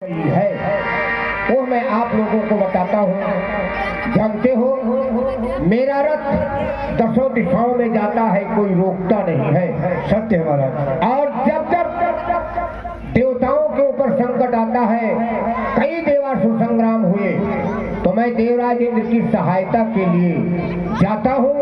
है वो मैं आप लोगों को बताता हूँ। जानते हो मेरा रथ दसों दिशाओं में जाता है, कोई रोकता नहीं है। सत्य है महाराज। और जब जब देवताओं के ऊपर संकट आता है, कई देवासुर संग्राम हुए, तो मैं देवराज इंद्र की सहायता के लिए जाता हूँ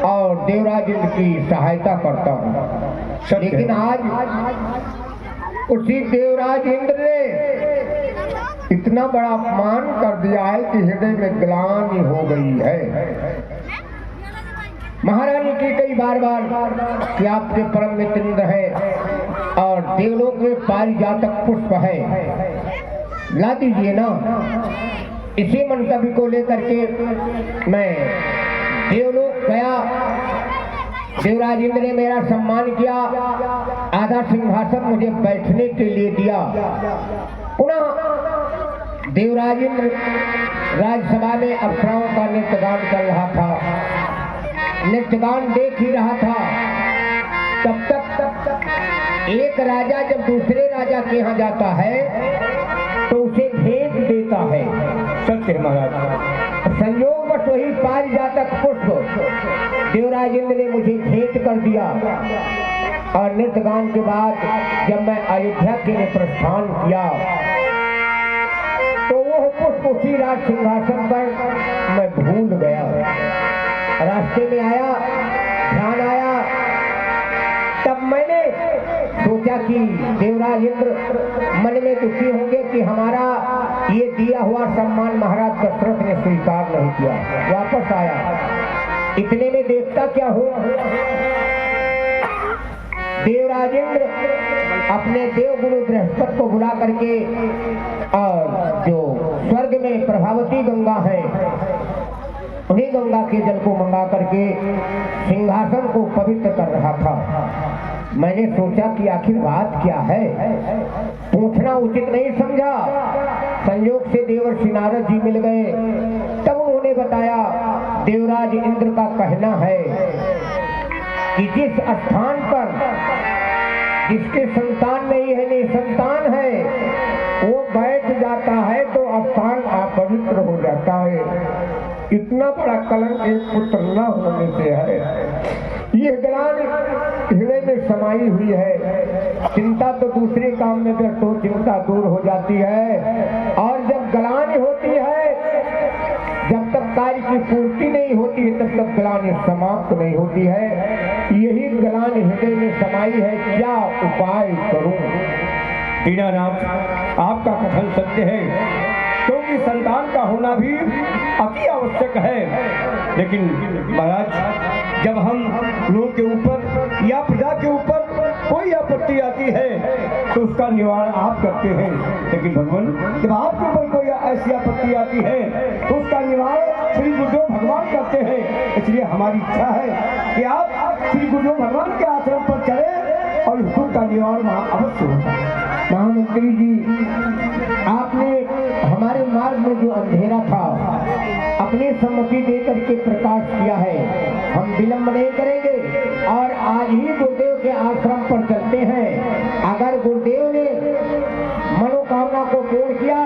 और देवराज इंद्र की सहायता करता हूँ। लेकिन आज उसी देवराज इंद्र ने इतना बड़ा अपमान कर दिया है कि हृदय में ग्लानि हो गई है। महारानी की कई बार कि आपके परम मित्र इंद्र है और देवलोक में पारिजातक पुष्प है, ला दीजिए ना। इसी मंतव्य को लेकर के मैं देवलोक गया। देवराज इंद्र ने मेरा सम्मान किया, आधा सिंहासन मुझे बैठने के लिए दिया। पुनः देवराज इंद्र राजसभा में अप्सराओं का नृत्यगान कर रहा था, नृत्यगान देख ही रहा था। तब तक एक राजा जब दूसरे राजा के यहाँ जाता है तो उसे भेंट देता है। सत्य महाराज। संयोगवश वही पारिजातक पुष्प देवराज इंद्र ने मुझे भेंट कर दिया। और नृत्यगान के बाद जब मैं अयोध्या के लिए प्रस्थान किया तो वह पुष्प उसी राज सिंहासन पर मैं भूल गया। रास्ते में आया, ध्यान आया, तब मैंने सोचा कि देवराज इंद्र मन में दुखी होंगे कि हमारा ये दिया हुआ सम्मान महाराज दशरथ ने स्वीकार नहीं किया। वापस आया, इतने में देखता क्या हुआ, देवराज इंद्र अपने देवगुरु बृहस्पति को बुला करके और जो स्वर्ग में प्रभावती गंगा है उन्हीं गंगा के जल को मंगा करके सिंहासन को पवित्र कर रहा था। मैंने सोचा कि आखिर बात क्या है, पूछना उचित नहीं समझा। संयोग से देवर्षि नारद जी मिल गए, तब उन्होंने बताया देवराज इंद्र का कहना है कि जिस स्थान पर जिसके संतान नहीं है, निसंतान है, वो बैठ जाता है तो स्थान अपवित्र हो जाता है। इतना बड़ा कलंक एक पुत्र न होने से है। ये ग्लानि हृदय में समाई हुई है। चिंता तो दूसरे काम में व्यस्त हो, चिंता दूर हो जाती है। और जब ग्लानि होती है, जब तक कार्य की पूर्ति नहीं होती है, तब तक ग्लानि समाप्त नहीं होती है। यही ग्लानि हृदय में समाई है, क्या उपाय करूं? दीनानाथ, आपका कथन सत्य है, क्योंकि संतान का होना भी अति आवश्यक है। लेकिन महाराज, जब हम लोगों के ऊपर या प्रजा के ऊपर कोई आपत्ति आती है तो उसका निवारण आप करते हैं। लेकिन भगवान, जब आपके ऊपर कोई ऐसी आपत्ति आती है तो उसका निवारण श्री गुरुदेव भगवान करते हैं। इसलिए हमारी इच्छा है कि आप श्री गुरुदेव भगवान के आश्रम पर चले और इस दुख का निवारण वहाँ अवश्य होता है। महामंत्री जी, आपने हमारे मार्ग में जो अंधेरा था अपनी सम्मति देकर के प्रकाश किया है। हम विलंब नहीं करेंगे और आज ही गुरुदेव के आश्रम पर चलते हैं। अगर गुरुदेव ने मनोकामना को पूर्ण किया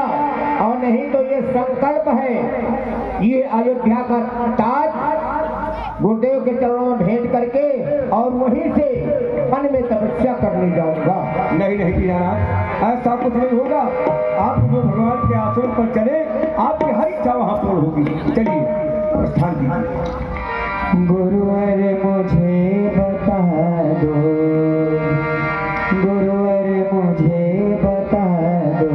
और नहीं तो ये संकल्प है, ये अयोध्या का ताज गुरुदेव के चरणों में भेंट करके और वहीं से मन में तपस्या करने जाऊंगा। नहीं नहीं यार, ऐसा कुछ नहीं होगा। आप जो भगवान के आश्रम पर चले, आपकी हर इच्छा वहाँ पूर्ण होगी। चलिए प्रस्थान कीजिए। गुरुवर मुझे बता दो, गुरुवर मुझे बता दो,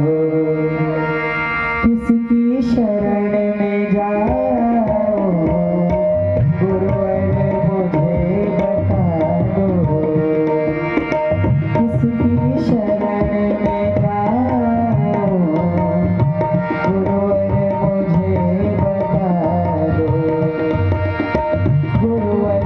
किसकी शरण में जाओ, गुरुवर मुझे बता दो, किसकी शरण में जाओ, गुरुवर मुझे बता दो, गुरुवर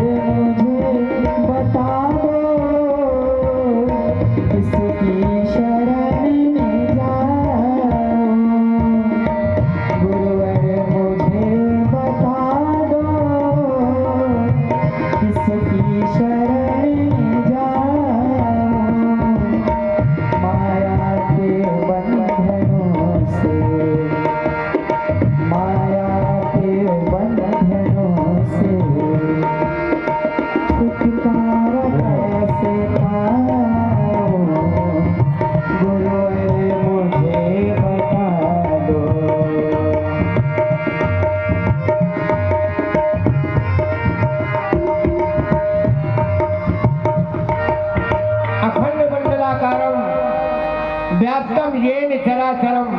चराचरम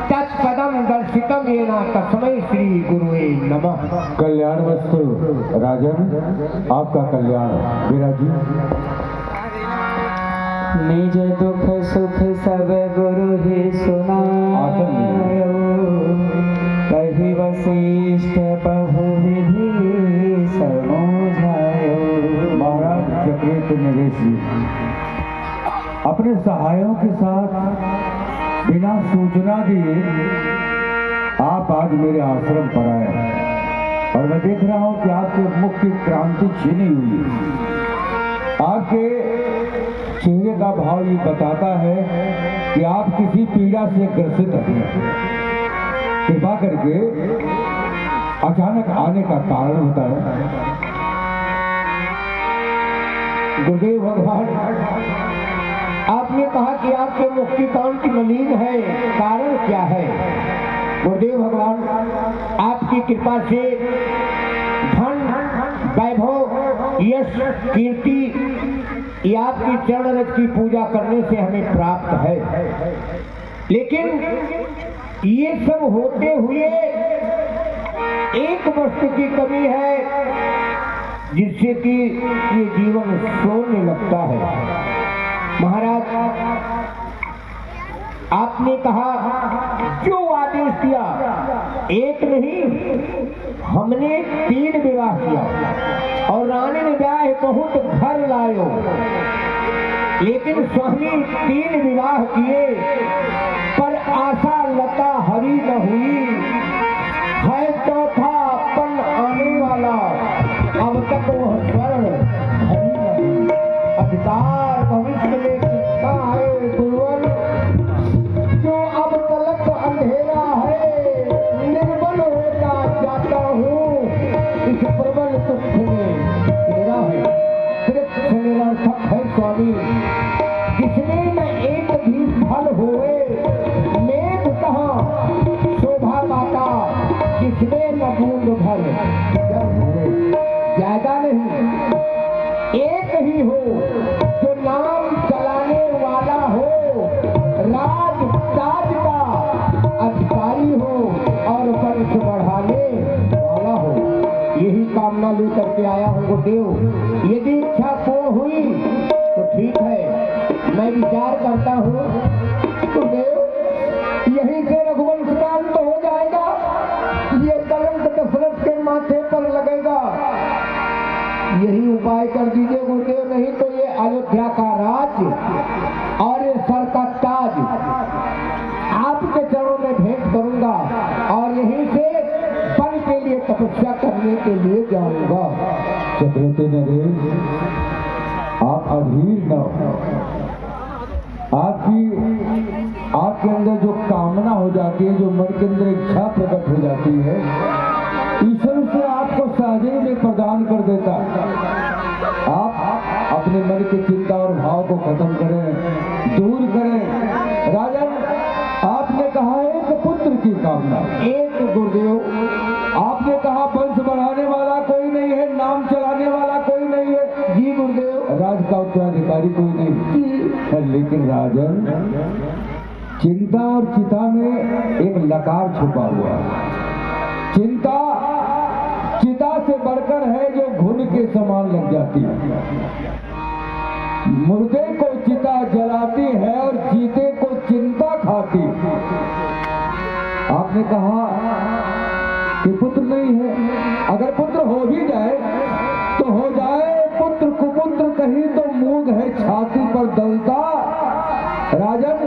तत्पदम दर्शितम येन तस्मै श्री गुरुवे नमः। कल्याण वस्तु राजन, आपका कल्याण। विराजी निज दुख सुख सब गुरु ही सुनायो, कही वशिष्ठ बहु विधि समझायो। महाराज चक्रेत नरेश जी अपने सहायों के साथ बिना सूचना दिए आप आज मेरे आश्रम पर आए और मैं देख रहा हूं कि आपके मुख की क्रांति छीनी हुई है। आपके चेहरे का भाव ये बताता है कि आप किसी पीड़ा से ग्रसित हैं। कृपा करके अचानक आने का कारण बताएं। गुरुदेव भगवान, आपने कहा कि आपके मुख की कांति मलिन है, कारण क्या है? गुरुदेव भगवान, आपकी कृपा से धन, वैभव, यश, कीर्ति ये आपकी चरण रज की पूजा करने से हमें प्राप्त है, लेकिन ये सब होते हुए एक वस्तु की कमी है जिससे कि ये जीवन सोने लगता है। महाराज, आपने कहा जो आदेश दिया, एक नहीं हमने 3 विवाह किया और रानी ने ब्याह बहुत घर लायो, लेकिन स्वामी 3 विवाह किए पर आशा लता हरी न हुई है। चौथा अपन आने वाला, अब तक वह स्वर्ण हरी न हुई। अधिकार भविष्य में कितना है गुरुवर, जो अब तलक अंधेरा है, निर्बल होता जाता हूँ। इस प्रबल दुख में तेरा है, सिर्फ निरर्थक है स्वामी, जिसमें न एक भी फल हुए। मेघ कहाँ शोभा पाता, जिसमें न बूंद भर जल हुए। ज्यादा नहीं, एक ही हो जो नाम चलाने वाला हो, राज ताज का अधिकारी हो और वंश बढ़ाने वाला हो। यही कामना लेकर के आया हूँ गुरुदेव। यदि इच्छा पूर्ण हुई तो ठीक है, मैं विचार करता हूँ गुरुदेव, यहीं से रघुवंश का अंत हो जाएगा, ये कलंक दशरथ के माथे पर लगेगा। यही उपाय कर दीजिए गुरुदेव, नहीं तो ये अयोध्या का राज्य और ये सर का ताज आपके चरणों में भेंट करूंगा और यहीं से बल के लिए तपस्या करने के लिए जाऊंगा। चक्रवर्ती नरेश, आप अधीर न हो। आपके अंदर जो कामना हो जाती है, जो मन के अंदर इच्छा प्रकट हो जाती है, ईश्वर से आपको सहजे में प्रदान कर देता है। आप अपने मन की चिंता और भाव को खत्म करें, दूर करें। राजन, आपने कहा एक पुत्र की कामना, एक गुरुदेव, आपने कहा वंश बढ़ाने वाला कोई नहीं है, नाम चलाने वाला कोई नहीं है। जी गुरुदेव। राज का उत्तराधिकारी कोई नहीं है, लेकिन राजन, चिंता और चिता में एक लकार छुपा हुआ है। चिंता चिता से बढ़कर है जो घुन के समान लग जाती है। मुर्दे को चिता जलाती है और जीते को चिंता खाती है। आपने कहा कि पुत्र नहीं है, अगर पुत्र हो भी जाए तो हो जाए पुत्र कुपुत्र, कहीं तो मूंग है छाती पर दलता। राजन,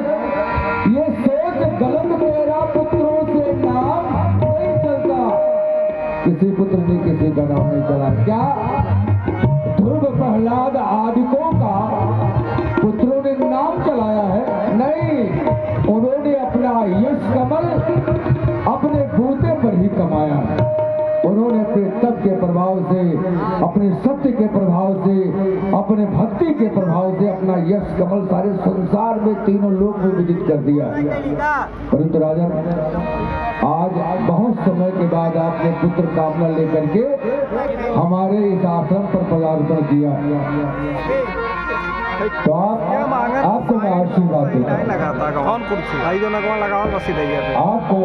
ये सोच गलत, मेरा पुत्रों से नाम नहीं चलता। किसी पुत्र ने किसी का नाम नहीं चला। क्या ध्रुव प्रहलाद आदिकों का पुत्रों ने नाम चलाया है? नहीं, उन्होंने अपना यश कमल अपने बूते पर ही कमाया है। उन्होंने अपने तप के प्रभाव से, अपने सत्य के प्रभाव से, अपने भक्ति के प्रभाव से अपना यश कमल सारे संसार में, तीनों लोक में विदित कर दिया। परंतु राजन, आज बहुत समय के बाद आपने पुत्र कामना लेकर के हमारे इस आश्रम पर पदार्पण किया। तो आपको मैं आशीर्वाद देता हूं। लगाता कौन कुर्सी आई जो लगवा लगाओ बस ही दैया आपको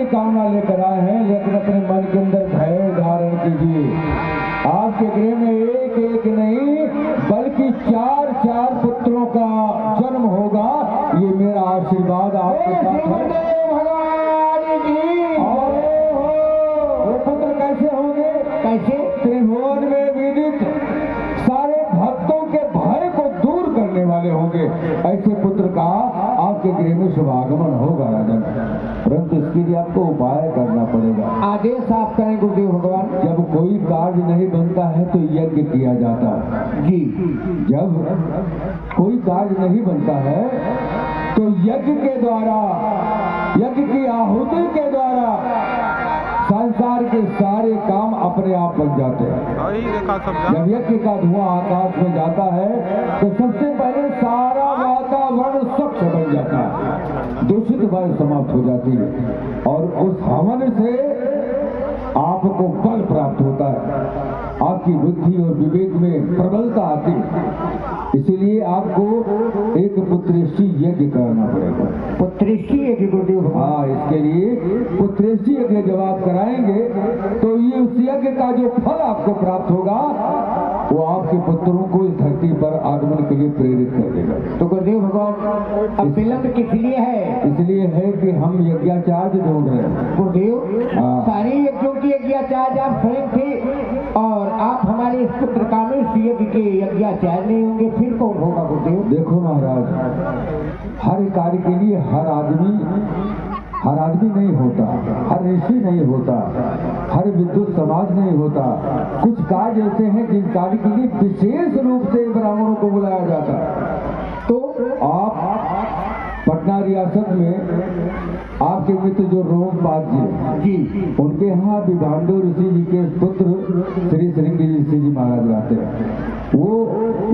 कामना लेकर आए हैं, लेकिन अपने मन के अंदर भय धारण कीजिए। आपके गृह में एक एक नहीं बल्कि चार चार पुत्रों का जन्म होगा। ये मेरा आशीर्वाद आपके साथ है। भगवान जी। और वो पुत्र कैसे होंगे? कैसे? त्रिभुवन में विदित सारे भक्तों के भय को दूर करने वाले होंगे। ऐसे पुत्र का आपके गृह में शुभागमन होगा राजन, परंतु इसके लिए आपको उपाय करना पड़ेगा। आदेश आप करें गुरुदेव भगवान। जब कोई कार्य नहीं बनता है तो यज्ञ किया जाता है जी। जब कोई कार्य नहीं बनता है तो यज्ञ के द्वारा, यज्ञ की आहुति के द्वारा संसार के सारे काम अपने आप बन जाते हैं। देखा सब जब यज्ञ का धुआं आकाश में जाता है तो सबसे पहले सारा वातावरण स्वच्छ बन जाता है, दूषित वायु समाप्त हो जाती है और उस हवन से आपको बल प्राप्त होता है, आपकी बुद्धि और विवेक में प्रबलता आती है। इसीलिए आपको एक पुत्रेष्टि यज्ञ करना पड़ेगा। पुत्रेष्टि यज्ञ गुरुदेव भगवान। हाँ, इसके लिए पुत्रेष्टि यज्ञ जब आप कराएंगे तो ये उस यज्ञ का जो फल आपको प्राप्त होगा वो आपके पुत्रों को इस धरती पर आगमन के लिए प्रेरित कर देगा। तो गुरुदेव भगवान अब विलंब किस लिए है? इसलिए है कि हम यज्ञाचार्य ढूंढ रहे हैं। गुरुदेव सारे यज्ञों की यज्ञाचार्य आप स्वयं थे और आप हमारे इस पुत्र कामेश यज्ञ के यज्ञाचार्य नहीं होंगे, फिर कौन होगा गुरुदेव? देखो महाराज, हर कार्य के लिए हर आदमी नहीं होता, हर ऋषि नहीं होता, हर विद्युत समाज नहीं होता। कुछ कार्य ऐसे हैं जिन कार्य के लिए विशेष रूप से ब्राह्मणों को बुलाया जाता है। तो आप पटना रियासत में आपके मित्र जो रोमपाद जी, उनके यहाँ विभांडो ऋषि जी के पुत्र श्री श्रृंगी ऋषि जी महाराज रहते हैं। वो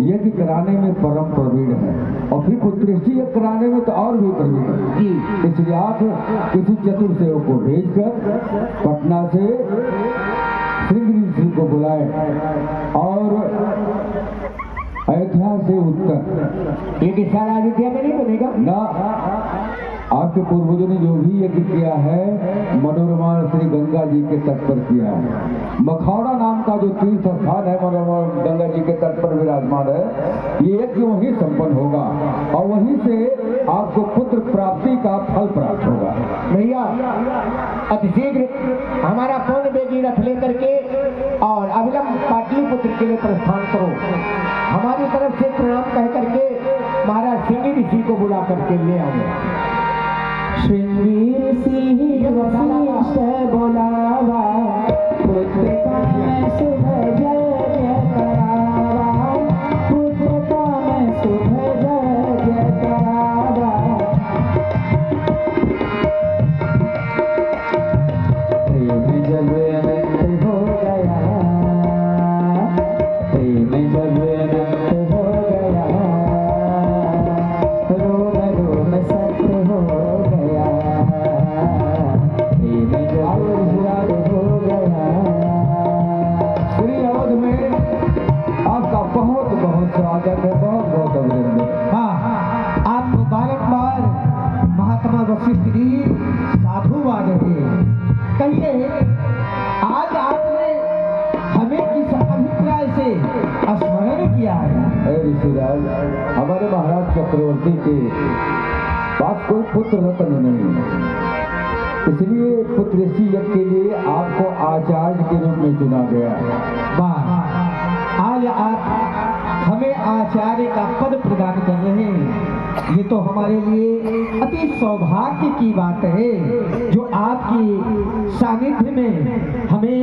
यज्ञ कराने में परम प्रवीण है और फिर पुत्रेष्टि यज्ञ कराने में तो और भी प्रवीण है। इसलिए आप किसी चतुर सेवक को भेजकर पटना से श्रृंगी ऋषि को बुलाए और अयोध्या से उत्तर। ये सारा अयोध्या में नहीं बनेगा ना। आपके पूर्वजों ने जो भी यज्ञ किया है मनोरमा श्री गंगा जी के तट पर किया है। मखौड़ा नाम का जो तीर्थ स्थान है मनोरमा गंगा जी के तट पर विराजमान है, ये यज्ञ वहीं संपन्न होगा और वहीं से आपको पुत्र प्राप्ति का फल प्राप्त होगा। भैया अतिशीघ्र हमारा पौन बेगी रथ लेकर के और अविलंब पाटलिपुत्र के लिए प्रस्थान करो। हमारी तरफ से प्रणाम कह करके महाराज श्रृंगी ऋषि को बुला करके ले आओ। श्रृंगी ऋषि वशिष्ठ बोलावा, पुत्र का मैं शुभ यज्ञ करावा, पुत्र का मैं शुभ यज्ञ करावा। प्रेम जब अनंत हो गया, प्रेम जब अनंत हो गया, रोम रोम सत्य हो गया, प्रेम जब हो गया। श्री अवध में आपका बहुत बहुत स्वागत है, बहुत बहुत अभिनंदन। हाँ, आप बारंबार महात्मा वशिष्ठ जी साधुवाद है। कहिए आज आपने हमें किस अभिप्राय से स्मरण किया है? ऋषिराज, हमारे महाराज चक्रवर्ती के पास कोई पुत्र रत्न नहीं है, इसलिए पुत्रेष्टि यज्ञ के लिए आपको आचार्य के रूप में चुना गया है। वाह, आज आप हमें आचार्य का पद प्रदान कर रहे हैं। ये तो हमारे लिए अति सौभाग्य की बात है जो आपकी सानिध्य में हमें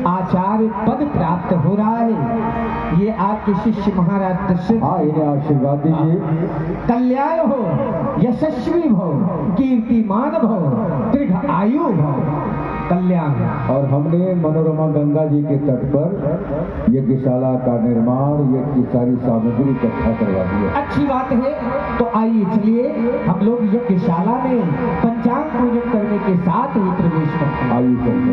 आचार्य पद प्राप्त हो रहा है। ये आपके शिष्य महाराज दशरथ, हाँ, इन्हें आशीर्वाद दीजिए। कल्याण हो, यशस्वी भव, कीर्तिमान भव, दीर्घ आयु भव। कल्याण। और हमने मनोरमा गंगा जी के तट पर यज्ञशाला का निर्माण, यज्ञ की सारी सामग्री इकट्ठा करवा दी है। अच्छी बात है। तो आइए चलिए हम लोग यज्ञशाला में पंचांग पूजन करने के साथ ही प्रवेश करते हैं। आइए चलते।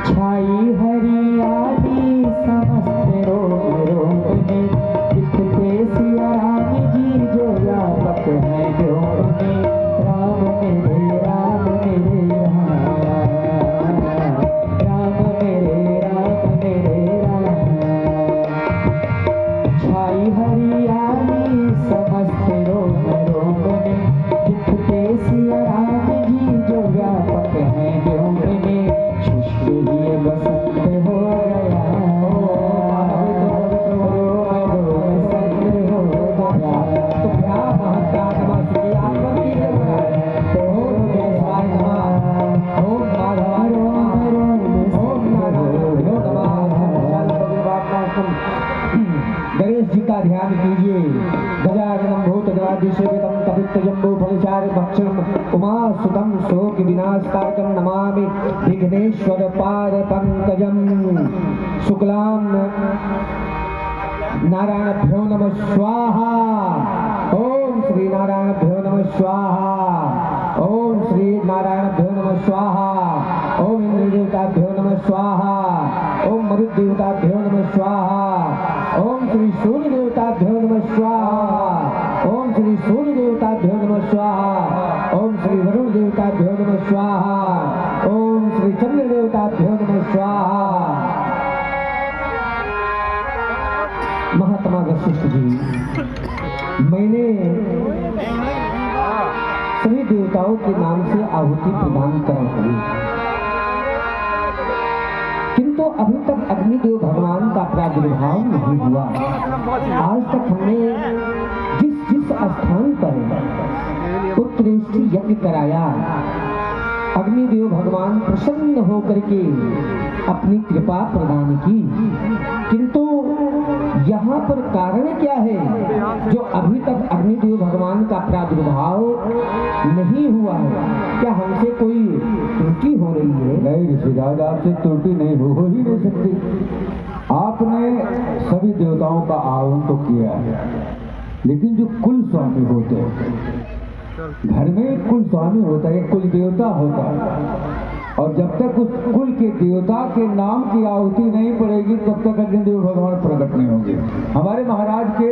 छाई हरियाली समस्त रोम रोम में, दिखते सिया राम जी जो व्यापक है व्योम में। राम मेरे राम मेरे राम, राम मेरे राम मेरे राम। छाई हरियाली समस्त रोम रोम में, दिखते सिया राम जी जो व्यापक है व्योम में। शुष्क लिए बसंत हो गया, बसंत हो गया। तो क्या महत्ता नमः की आत्मा की जय। ओम केशवाय नमः, ओम माधवाय नमः, ओम नारायणाय नमः। गणेश जी का ध्यान कीजिए। गजाननं भूतगणाधीशेवितं कपित्थजम्बो फलचारि भक्षणं उमासुतं शोक विनाशकारकं नमामि विघ्नेश्वर पाद पंकजं। शुक्लां नारायणभ्यो नमः स्वाहा। ओम श्री नारायणभ्यो नमः स्वाहा। ओम श्री नारायणभ्यो नमः स्वाहा। ओम इंद्रदेवताभ्यो नमः स्वाहा। ओम मरुदेवताभ्यो नमः स्वाहा। ओम श्री सूर्य देवताभ्यो नमः स्वाहा। ओम श्री सूर्य देवताभ्यो नमः स्वाहा। ओम श्री वरुण देवताभ्यो नमः स्वाहा। ओम श्री चंद्र देवताभ्यो नमः स्वाहा। महात्मा वशिष्ठ जी, मैंने सभी देवताओं के नाम से आहुति प्रदान करी, किंतु अभी तक अग्निदेव भगवान का प्रादुर्भाव नहीं हुआ। आज तक हमने जिस जिस स्थान पर पुत्रेष्टि यज्ञ कराया, अग्निदेव भगवान प्रसन्न होकर के अपनी कृपा प्रदान की, किंतु यहाँ पर कारण क्या है जो अभी तक अग्निदेव भगवान का प्रादुर्भाव नहीं हुआ है? क्या हमसे कोई त्रुटि हो रही है? नहीं ऋषिराज, आपसे त्रुटि नहीं हो ही नहीं सकती। आपने सभी देवताओं का आह्वान तो किया है, लेकिन जो कुल स्वामी होते हैं, घर में एक कुल स्वामी होता है, एक कुल देवता होता है, और जब तक उस कुल के देवता के नाम की आहुति नहीं पड़ेगी तब तक अग्निदेव भगवान प्रकट नहीं होंगे। हमारे महाराज के